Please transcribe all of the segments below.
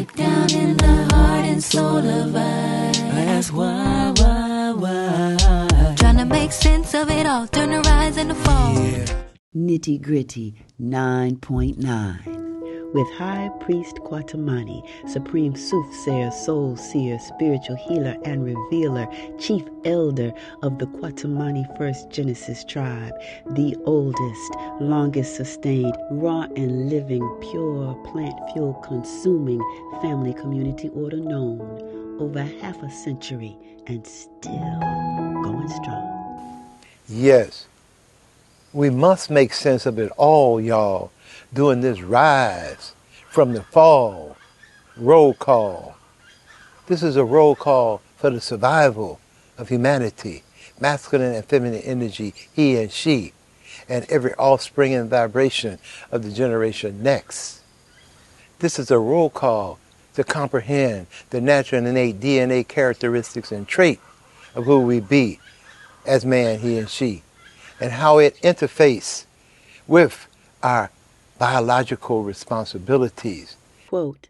Deep down in the heart and soul of us. That's why. Trying to make sense of it all, turn the rise and the fall. Yeah. Nitty Gritty 9.9 with High Priest Kwatamani, Supreme Soothsayer, Soul Seer, Spiritual Healer and Revealer, Chief Elder of the Kwatamani First Genesis Tribe, the oldest, longest sustained, raw and living, pure plant fuel consuming family community order known over half a century and still going strong. Yes, we must make sense of it all, y'all, during this rise from the fall. Roll call. This is a roll call for the survival of humanity, masculine and feminine energy, he and she, and every offspring and vibration of the generation next. This is a roll call to comprehend the natural and innate DNA characteristics and trait of who we be as man, he and she, and how it interfaces with our biological responsibilities. Quote,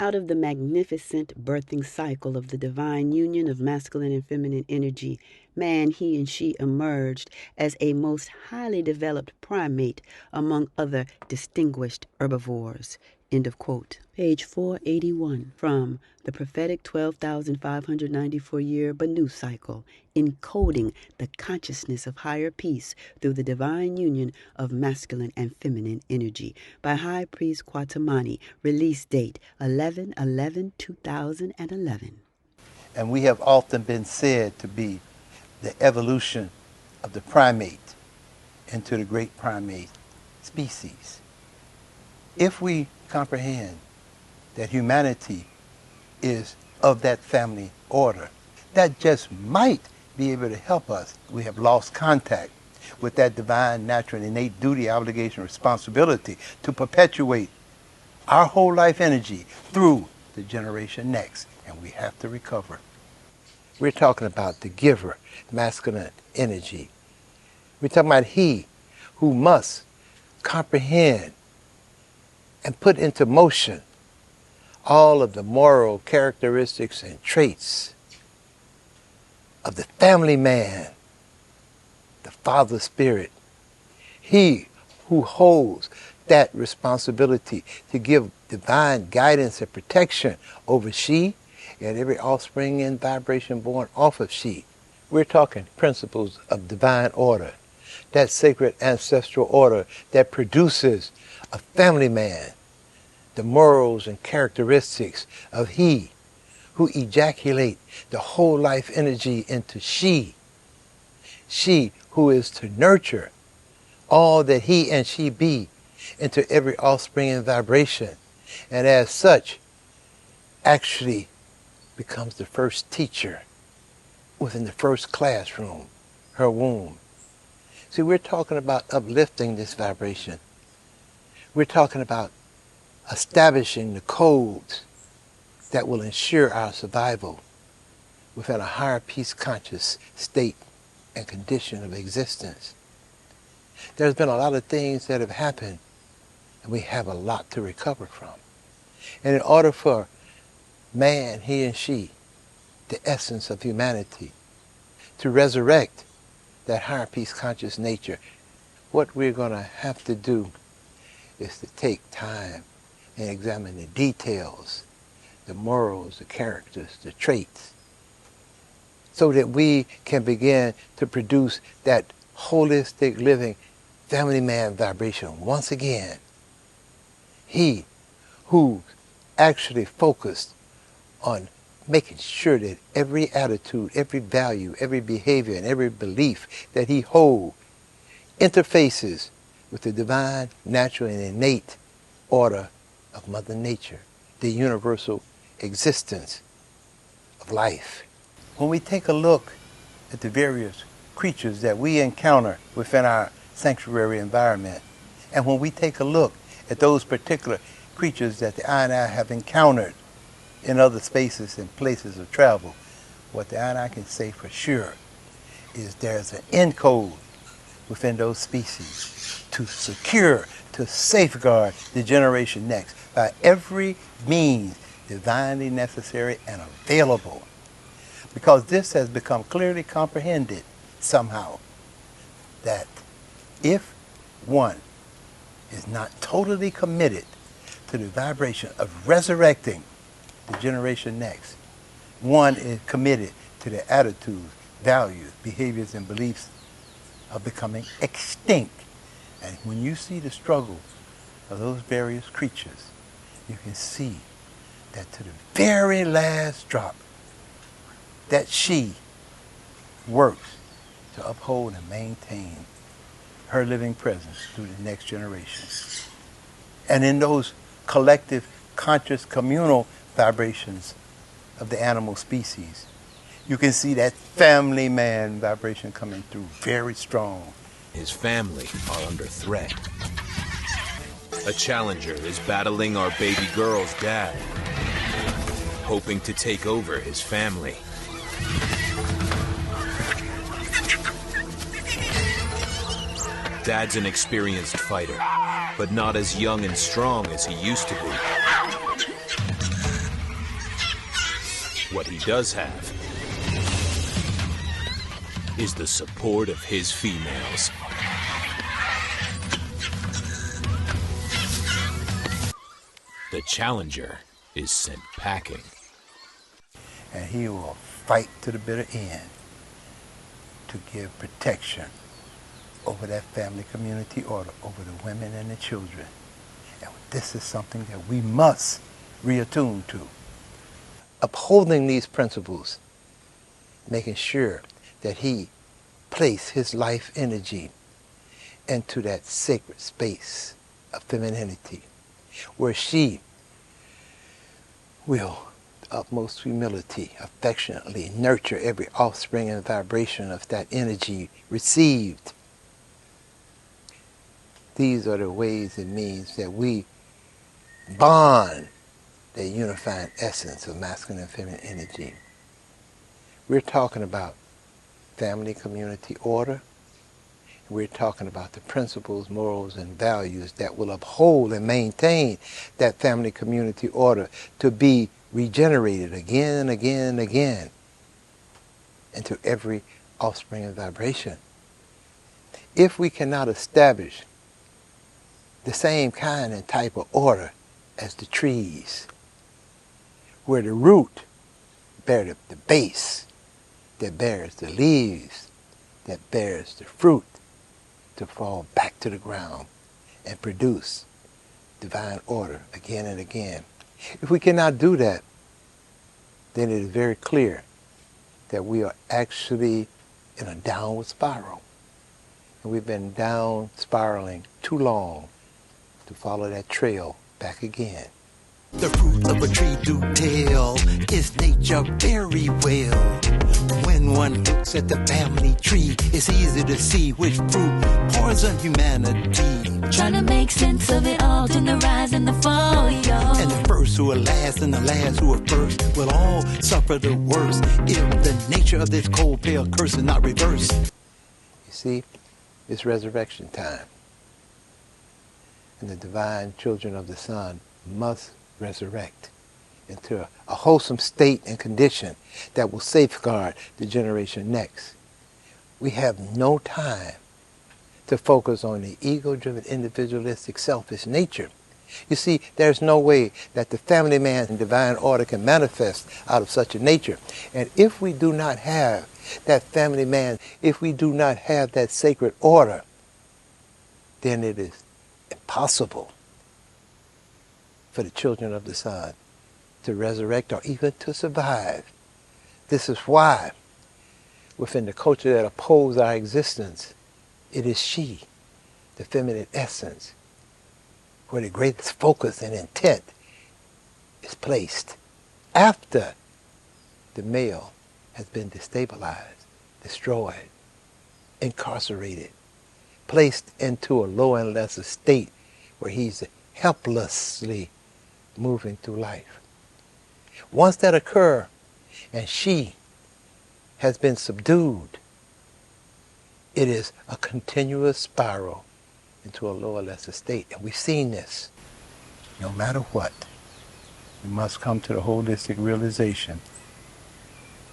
out of the magnificent birthing cycle of the divine union of masculine and feminine energy, man, he and she emerged as a most highly developed primate among other distinguished herbivores. End of quote. Page 481 from the prophetic 12,594-year Banu cycle, encoding the consciousness of higher peace through the divine union of masculine and feminine energy by High Priest Kwatamani, release date 11/11/2011. And we have often been said to be the evolution of the primate into the great primate species. If we comprehend that humanity is of that family order, that just might be able to help us. We have lost contact with that divine, natural, and innate duty, obligation, responsibility to perpetuate our whole life energy through the generation next, and we have to recover. We're talking about the giver, masculine energy. We're talking about he who must comprehend and put into motion all of the moral characteristics and traits of the family man, the father spirit. He who holds that responsibility to give divine guidance and protection over she and every offspring and vibration born off of she. We're talking principles of divine order, that sacred ancestral order that produces a family man, the morals and characteristics of he who ejaculate the whole life energy into she who is to nurture all that he and she be into every offspring and vibration, and as such actually becomes the first teacher within the first classroom, her womb. See, we're talking about uplifting this vibration. We're talking about establishing the codes that will ensure our survival within a higher peace conscious state and condition of existence. There's been a lot of things that have happened, and we have a lot to recover from. And in order for man, he and she, the essence of humanity, to resurrect that higher peace conscious nature, what we're going to have to do is to take time and examine the details, the morals, the characters, the traits, so that we can begin to produce that holistic living family man vibration once again. He who actually focused on making sure that every attitude, every value, every behavior, and every belief that he holds interfaces with the divine, natural, and innate order of Mother Nature, the universal existence of life. When we take a look at the various creatures that we encounter within our sanctuary environment, and when we take a look at those particular creatures that the I and I have encountered in other spaces and places of travel, what the I and I can say for sure is there's an encode within those species to secure, to safeguard the generation next by every means divinely necessary and available. Because this has become clearly comprehended somehow that if one is not totally committed to the vibration of resurrecting the generation next, one is committed to the attitudes, values, behaviors, and beliefs of becoming extinct. And when you see the struggle of those various creatures, you can see that to the very last drop, that she works to uphold and maintain her living presence through the next generation. And in those collective, conscious, communal vibrations of the animal species, you can see that family man vibration coming through very strong. His family are under threat. A challenger is battling our baby girl's dad, hoping to take over his family. Dad's an experienced fighter, but not as young and strong as he used to be. What he does have is the support of his females. The challenger is sent packing. And he will fight to the bitter end to give protection over that family community order, over the women and the children. And this is something that we must reattune to. Upholding these principles, making sure that he place his life energy into that sacred space of femininity, where she will, with utmost humility, affectionately nurture every offspring and vibration of that energy received. These are the ways and means that we bond the unifying essence of masculine and feminine energy. We're talking about family community order. We're talking about the principles, morals, and values that will uphold and maintain that family community order to be regenerated again and again and again into every offspring and vibration. If we cannot establish the same kind and type of order as the trees, where the root bears the base, that bears the leaves, that bears the fruit, to fall back to the ground and produce divine order again and again. If we cannot do that, then it is very clear that we are actually in a downward spiral. And we've been down spiraling too long to follow that trail back again. The fruit of a tree do tell is nature very well. When one looks at the family tree, it's easy to see which fruit poison humanity. Trying to make sense of it all, turn the rise and the fall, y'all. And the first who are last and the last who are first will all suffer the worst if the nature of this cold pale curse is not reversed. You see, it's resurrection time. And the divine children of the sun must resurrect into a wholesome state and condition that will safeguard the generation next. We have no time to focus on the ego-driven, individualistic, selfish nature. You see, there's no way that the family man and divine order can manifest out of such a nature. And if we do not have that family man, if we do not have that sacred order, then it is impossible for the children of the sun to resurrect or even to survive. This is why, within the culture that opposes our existence, it is she, the feminine essence, where the greatest focus and intent is placed after the male has been destabilized, destroyed, incarcerated, placed into a lower and lesser state where he's helplessly moving through life. Once that occurs and she has been subdued, it is a continuous spiral into a lower, lesser state. And we've seen this. No matter what, We must come to the holistic realization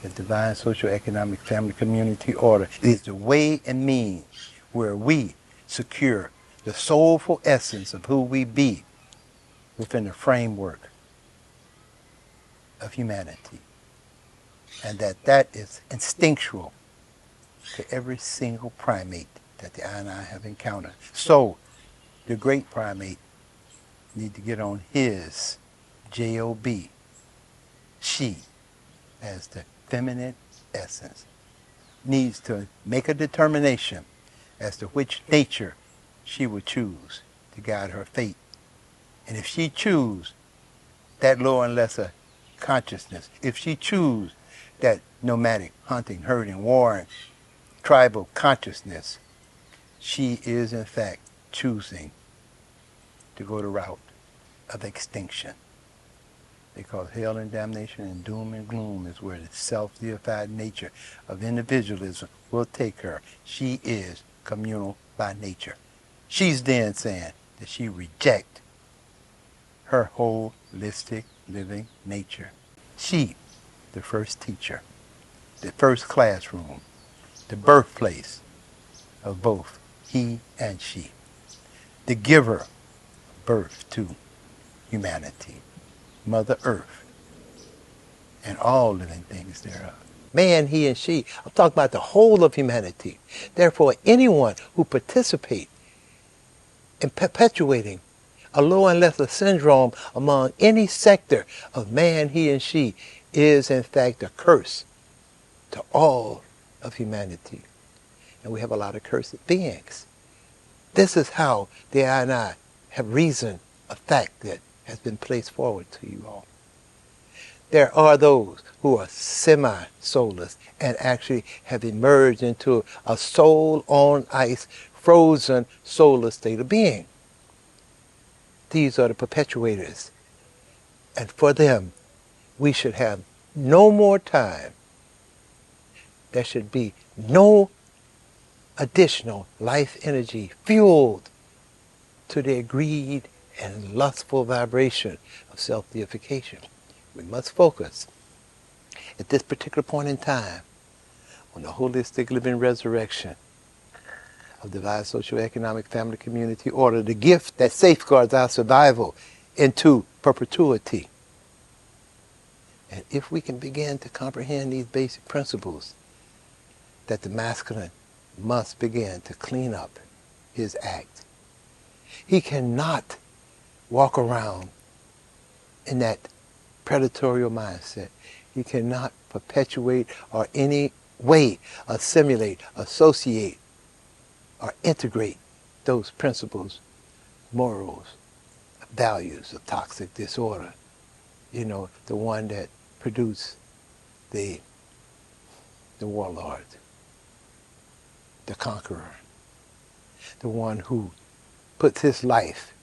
that divine social, economic, family, community order is the way and means where we secure the soulful essence of who we be within the framework of humanity. And that is instinctual to every single primate that the I and I have encountered. So, the great primate need to get on his J-O-B, she, as the feminine essence, needs to make a determination as to which nature she would choose to guide her fate. And if she choose that lower and lesser consciousness, if she choose that nomadic, hunting, herding, warring, tribal consciousness, she is in fact choosing to go the route of extinction. Because hell and damnation and doom and gloom is where the self-deified nature of individualism will take her. She is communal by nature. She's then saying that she rejects her holistic living nature. She, the first teacher, the first classroom, the birthplace of both he and she, the giver of birth to humanity, Mother Earth, and all living things thereof. Man, he and she, I'm talking about the whole of humanity. Therefore, anyone who participates in perpetuating a lower and lesser syndrome among any sector of man, he and she, is in fact a curse to all of humanity. And we have a lot of cursed beings. This is how the I and I have reasoned a fact that has been placed forward to you all. There are those who are semi-soulless and actually have emerged into a soul on ice, frozen, soulless state of being. These are the perpetuators. And for them, we should have no more time. There should be no additional life energy fueled to their greed and lustful vibration of self-deification. We must focus at this particular point in time on the holistic living resurrection of divine social, economic, family, community order, the gift that safeguards our survival into perpetuity. And if we can begin to comprehend these basic principles, that the masculine must begin to clean up his act. He cannot walk around in that predatory mindset. He cannot perpetuate or any way assimilate, associate, or integrate those principles, morals, values of toxic disorder. You know, the one that produced the warlord, the conqueror, the one who puts his life,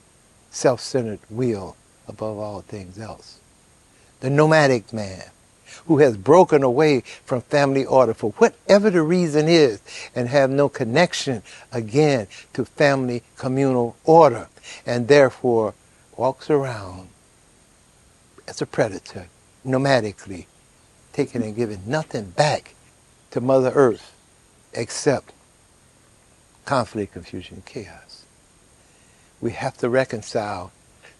self-centered will above all things else. The nomadic man who has broken away from family order for whatever the reason is and have no connection again to family communal order and therefore walks around as a predator, nomadically, taking and giving nothing back to Mother Earth except conflict, confusion, chaos. We have to reconcile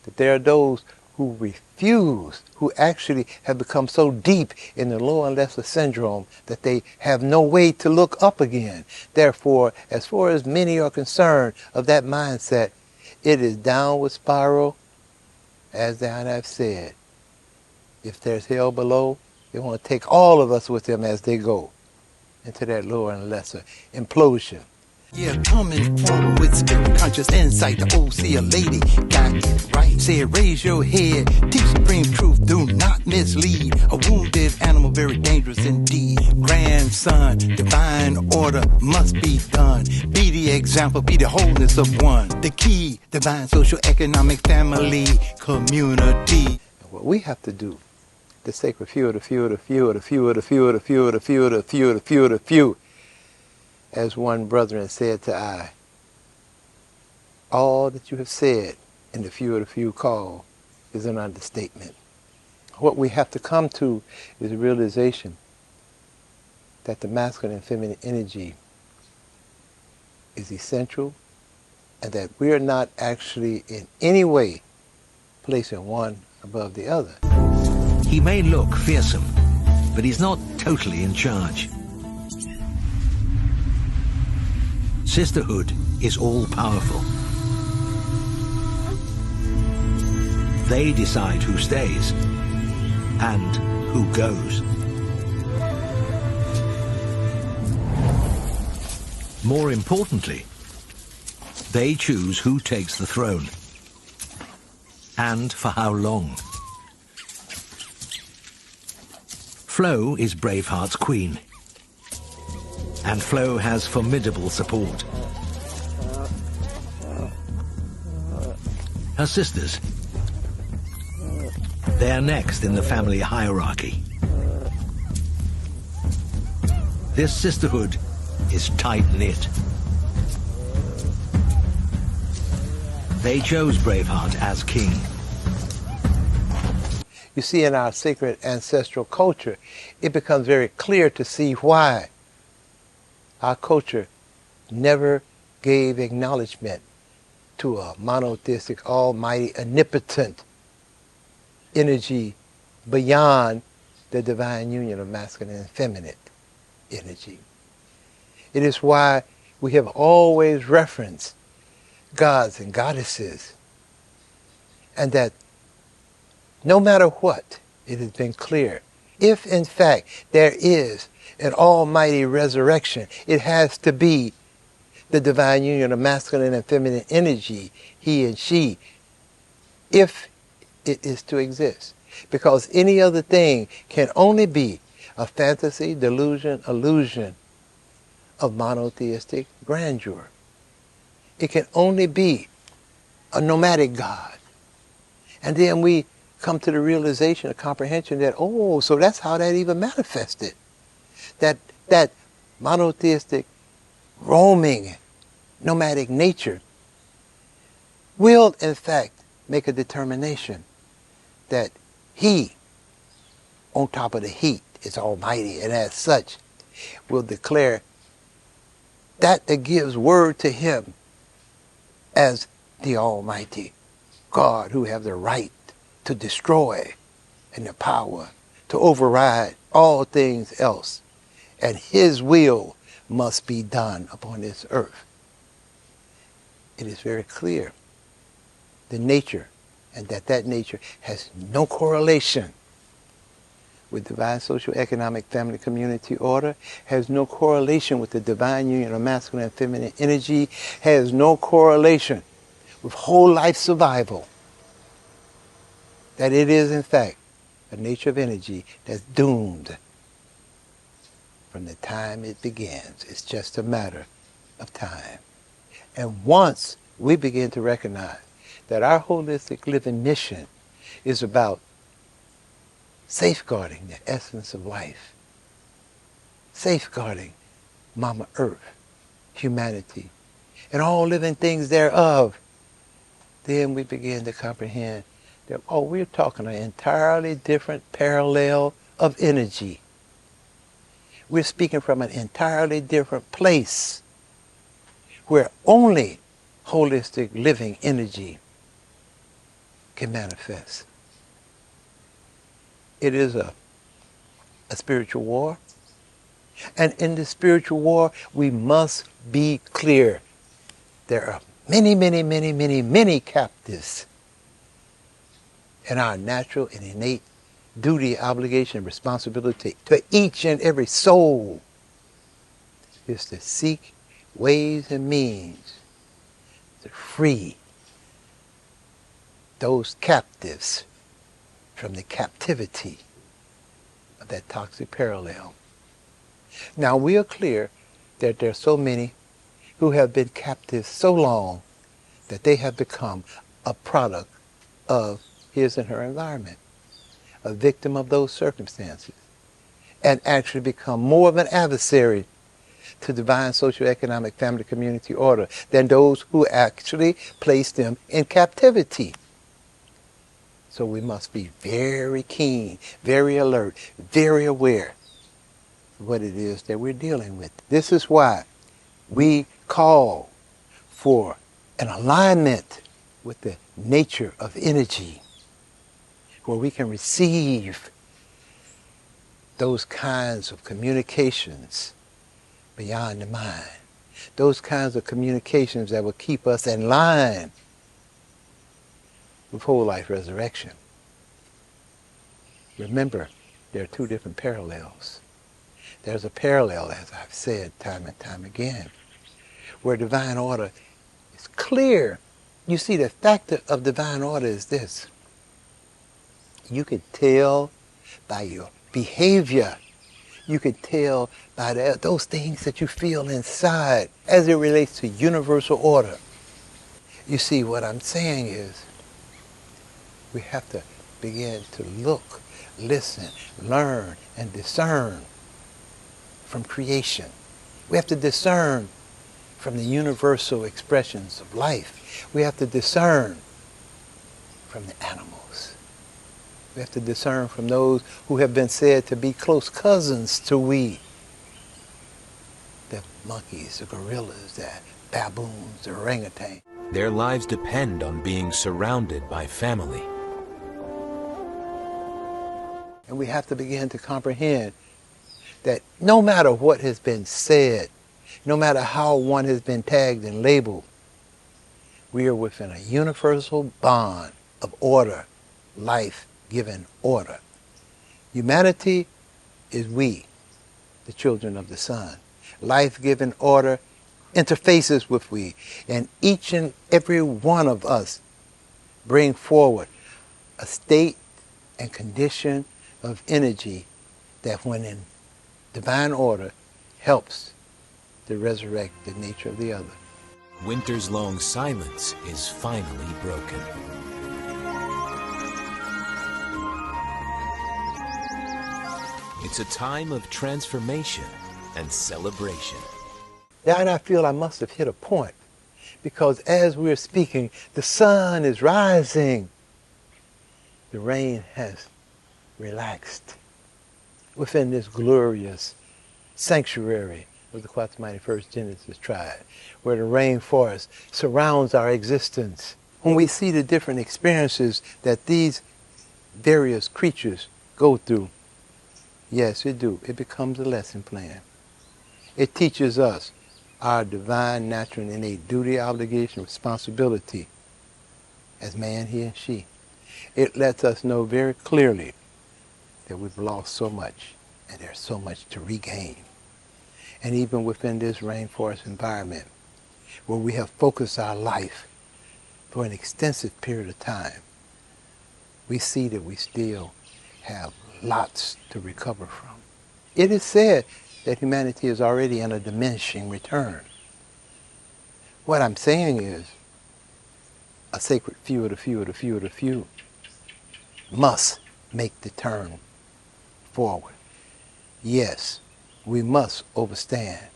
that there are those who refuse, who actually have become so deep in the lower and lesser syndrome that they have no way to look up again. Therefore, as far as many are concerned of that mindset, it is downward spiral, as I've said. If there's hell below, they want to take all of us with them as they go into that lower and lesser implosion. Yeah, coming forward with spirit conscious insight. The old seer lady got it right. Said, raise your head, teach supreme truth, do not mislead. A wounded animal, very dangerous indeed. Grandson, divine order must be done. Be the example, be the wholeness of one. The key, divine social, economic, family, community. What we have to do, the sacred few, the few, the few, the few, the few, the few, the few, the few, the few, the few. As one brethren said to I, all that you have said in the few of the few call is an understatement. what we have to come to is a realization that the masculine and feminine energy is essential, and that we are not actually in any way placing one above the other. He may look fearsome, but he's not totally in charge. Sisterhood is all-powerful. They decide who stays and who goes. More importantly, they choose who takes the throne and for how long. Flo is Braveheart's queen, and Flo has formidable support. Her sisters, they're next in the family hierarchy. This sisterhood is tight-knit. They chose Braveheart as king. You see, in our sacred ancestral culture, it becomes very clear to see why our culture never gave acknowledgement to a monotheistic, almighty, omnipotent energy beyond the divine union of masculine and feminine energy. It is why we have always referenced gods and goddesses, and that no matter what, it has been clear, if in fact there is an almighty resurrection, it has to be the divine union of masculine and feminine energy, he and she, if it is to exist. Because any other thing can only be a fantasy, delusion, illusion of monotheistic grandeur. It can only be a nomadic God. And then we come to the realization, a comprehension that, oh, so that's how that even manifested. That monotheistic, roaming, nomadic nature will, in fact, make a determination that he, on top of the heat, is almighty, and as such, will declare that gives word to him as the almighty God who have the right to destroy and the power to override all things else. And his will must be done upon this earth. It is very clear, the nature, and that nature has no correlation with divine social, economic, family, community order, has no correlation with the divine union of masculine and feminine energy, has no correlation with whole life survival. That it is, in fact, a nature of energy that's doomed from the time it begins. It's just a matter of time. And once we begin to recognize that our holistic living mission is about safeguarding the essence of life, safeguarding Mama Earth, humanity, and all living things thereof, then we begin to comprehend that, oh, we're talking an entirely different parallel of energy. We're speaking from an entirely different place where only holistic living energy can manifest. It is a spiritual war. And in the spiritual war, we must be clear. There are many, many, many, many, many captives. And our natural and innate duty, obligation, and responsibility to each and every soul is to seek ways and means to free those captives from the captivity of that toxic parallel. Now, we are clear that there are so many who have been captive so long that they have become a product of his and her environment, a victim of those circumstances, and actually become more of an adversary to divine social, economic, family, community order than those who actually placed them in captivity. So we must be very keen, very alert, very aware of what it is that we're dealing with. This is why we call for an alignment with the nature of energy, where we can receive those kinds of communications beyond the mind, those kinds of communications that will keep us in line with whole life resurrection. Remember, there are two different parallels. There's a parallel, as I've said time and time again, where divine order is clear. You see, the factor of divine order is this. You can tell by your behavior. You can tell by those things that you feel inside as it relates to universal order. You see, what I'm saying is we have to begin to look, listen, learn, and discern from creation. We have to discern from the universal expressions of life. We have to discern from the animals. We have to discern from those who have been said to be close cousins to we. The monkeys, the gorillas, the baboons, the orangutan. Their lives depend on being surrounded by family. And we have to begin to comprehend that no matter what has been said, no matter how one has been tagged and labeled, we are within a universal bond of order, life-given order. Humanity is we, the children of the sun. Life-given order interfaces with we, and each and every one of us bring forward a state and condition of energy that, when in divine order, helps to resurrect the nature of the other. Winter's long silence is finally broken. It's a time of transformation and celebration. Now, and I feel I must have hit a point, because as we're speaking, the sun is rising. The rain has relaxed within this glorious sanctuary of the Quatamani First Genesis tribe, where the rainforest surrounds our existence. When we see the different experiences that these various creatures go through, yes, it do. It becomes a lesson plan. It teaches us our divine, natural, and innate duty, obligation, responsibility as man, he, and she. It lets us know very clearly that we've lost so much, and there's so much to regain. And even within this rainforest environment, where we have focused our life for an extensive period of time, we see that we still have lots to recover from. It is said that humanity is already in a diminishing return. What I'm saying is, a sacred few of the few of the few of the few must make the turn forward. Yes, we must understand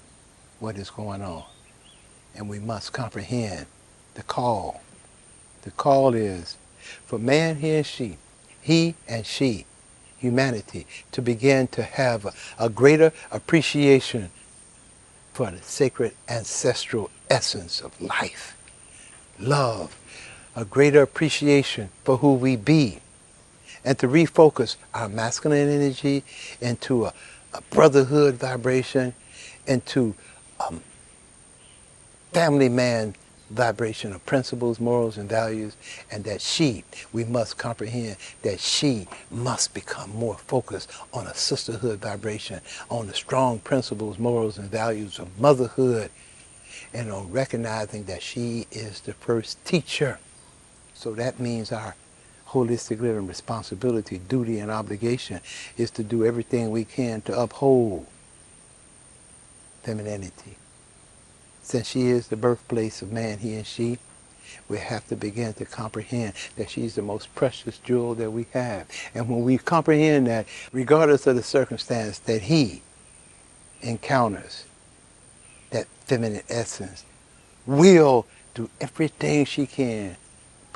what is going on, and we must comprehend the call. The call is for man, he and she, humanity, to begin to have a greater appreciation for the sacred ancestral essence of life, love, a greater appreciation for who we be, and to refocus our masculine energy into a brotherhood vibration, into family man vibration of principles, morals, and values, and that we must comprehend that she must become more focused on a sisterhood vibration, on the strong principles, morals, and values of motherhood, and on recognizing that she is the first teacher. So that means our holistic living responsibility, duty, and obligation is to do everything we can to uphold femininity. Since she is the birthplace of man, he and she, we have to begin to comprehend that she's the most precious jewel that we have. And when we comprehend that, regardless of the circumstance that he encounters, that feminine essence will do everything she can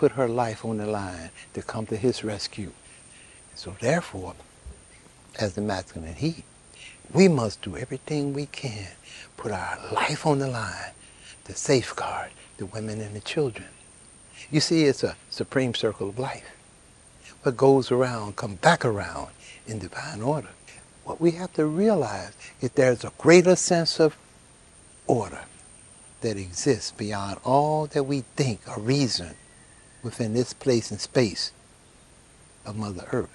put her life on the line to come to his rescue. So therefore, as the masculine he, we must do everything we can, put our life on the line to safeguard the women and the children. You see, it's a supreme circle of life. What goes around comes back around in divine order. What we have to realize is there's a greater sense of order that exists beyond all that we think or reason within this place and space of Mother Earth.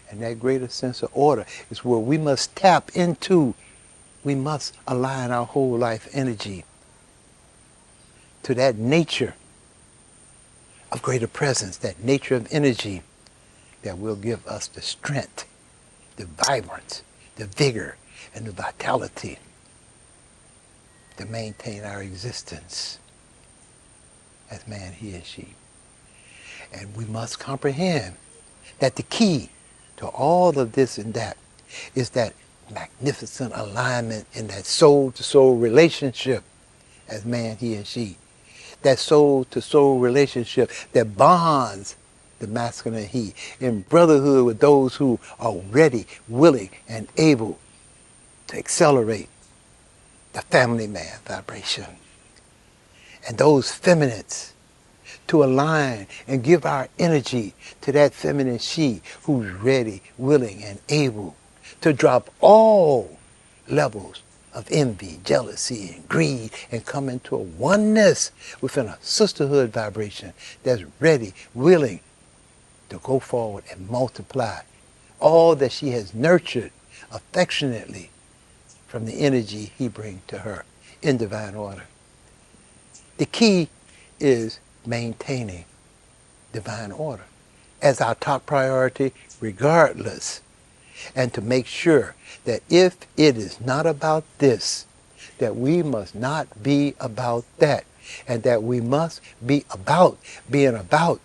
And that greater sense of order is where we must tap into. We must align our whole life energy to that nature of greater presence, that nature of energy that will give us the strength, the vibrance, the vigor, and the vitality to maintain our existence as man, he, and she. And we must comprehend that the key to all of this and that is that magnificent alignment in that soul-to-soul relationship as man, he, and she. That soul-to-soul relationship that bonds the masculine he in brotherhood with those who are ready, willing, and able to accelerate the family man vibration. And those feminists to align and give our energy to that feminine she who's ready, willing, and able to drop all levels of envy, jealousy, and greed and come into a oneness within a sisterhood vibration that's ready, willing to go forward and multiply all that she has nurtured affectionately from the energy he brings to her in divine order. The key is maintaining divine order as our top priority regardless, and to make sure that if it is not about this, that we must not be about that, and that we must be about being about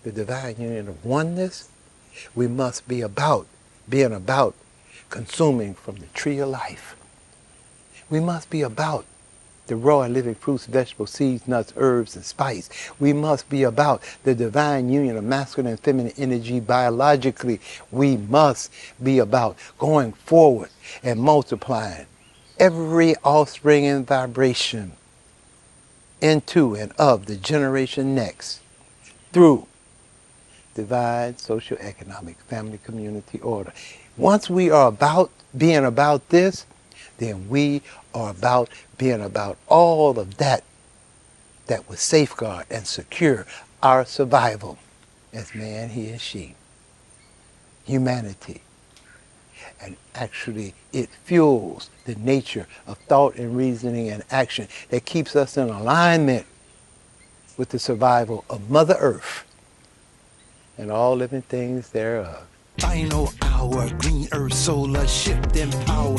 the divine union of oneness. We must be about being about consuming from the tree of life. We must be about the raw and living fruits, vegetables, seeds, nuts, herbs, and spice. We must be about the divine union of masculine and feminine energy biologically. We must be about going forward and multiplying every offspring and vibration into and of the generation next through divine, social, economic, family, community order. Once we are about being about this, then we are about being about all of that that will safeguard and secure our survival as man, he, and she. Humanity. And actually, it fuels the nature of thought and reasoning and action that keeps us in alignment with the survival of Mother Earth and all living things thereof. Final hour, green earth, solar shift and power.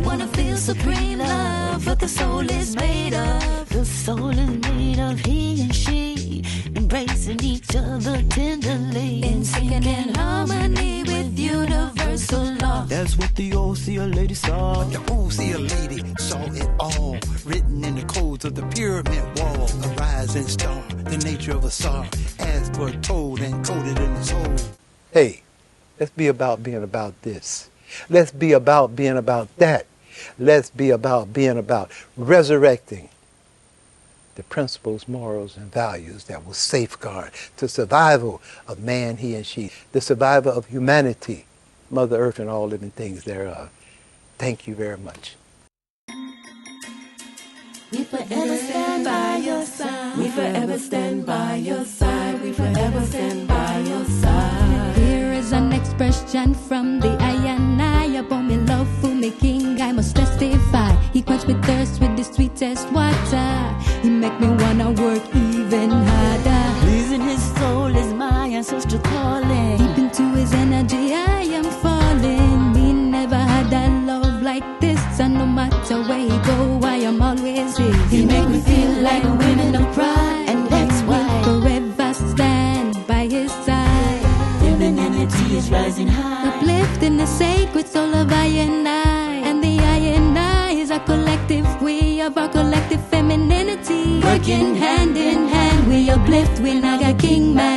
Wanna feel supreme love, what the soul is made of. The soul is made of he and she, embracing each other tenderly, in sync and in harmony with universal law. That's what the old seer lady saw. But the old seer lady saw it all, written in the codes of the pyramid wall. A rising star, the nature of a star, as foretold and coded in the soul. Hey, let's be about being about this. Let's be about being about that. Let's be about being about resurrecting the principles, morals, and values that will safeguard the survival of man, he, and she, the survival of humanity, Mother Earth, and all living things thereof. Thank you very much. We forever stand by your side. We forever stand by your side. We forever stand by your side. Here is an expression from the I and I. Upon me love for me king, I must testify. He quenched me thirst with the sweetest water. He make me wanna work even harder. Pleasing his soul is my ancestral calling. Deep into his energy I am falling. Me never had a love like this, and no matter where he go, I am always his. He make me feel like a woman of pride, and that's why we'll forever stand by his side. Femininity is rising high, uplifting working hand in hand. We uplift, we naga king man.